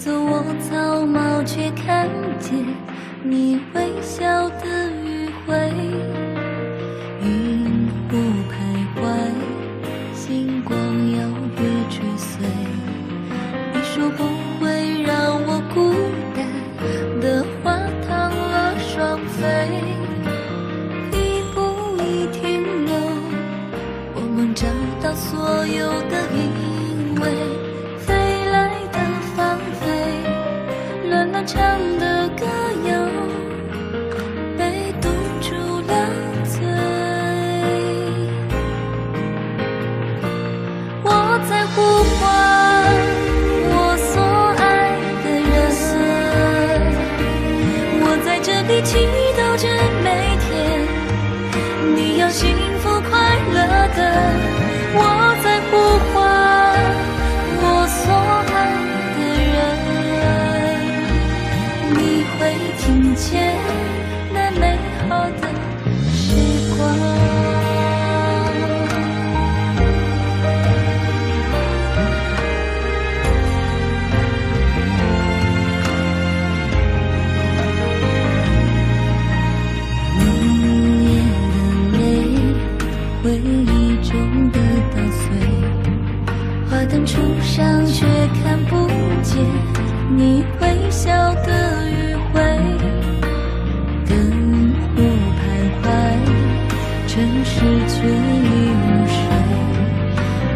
走我草帽，却看见你微笑的余晖。云雾徘徊，星光摇曳追随。你说不会让我孤单的花淌了双飞，一步一停留，我们找到所有的因为。唱的歌谣被堵住了嘴，我在呼唤我所爱的人，我在这里祈祷着每天你要幸福快乐的，我在呼唤我所爱会听见那美好的时光。浓烈的泪，回忆中的稻穗，花灯初上却看不见你微笑的余晖，灯火徘徊，城市却已入睡，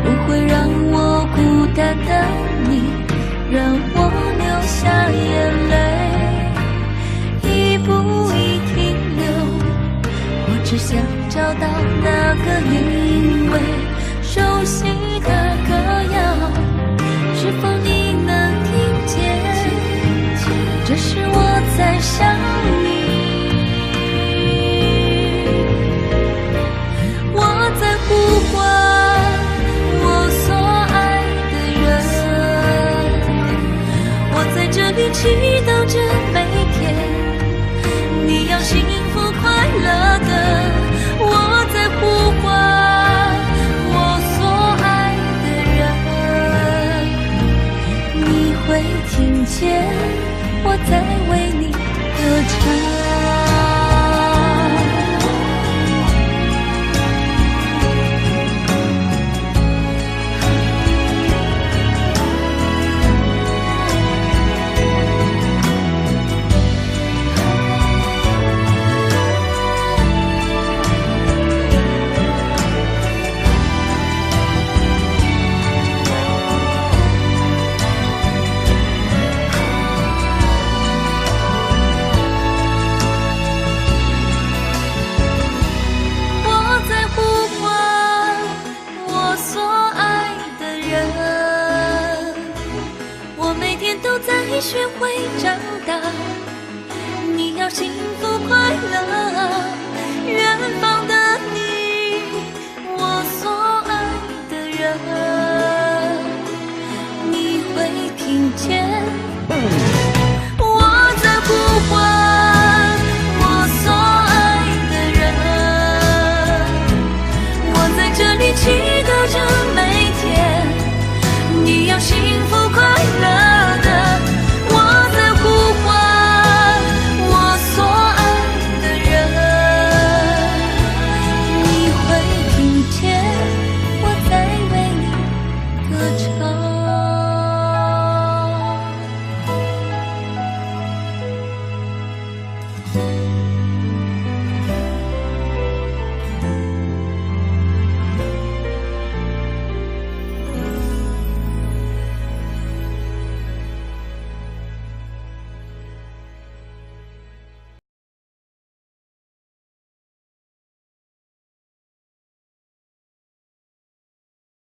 不会让我孤单的你，让我流下眼泪，一步一停留，我只想找到那个因为熟悉的歌谣，是否你能听见？这是我在想你，我在呼唤我所爱的人，我在这里祈祷着每天你要幸福快乐的，我在呼唤我所爱的人，你会听见我在为你歌唱。学会长大，你要幸福快乐，远方的你，我所爱的人，你会听见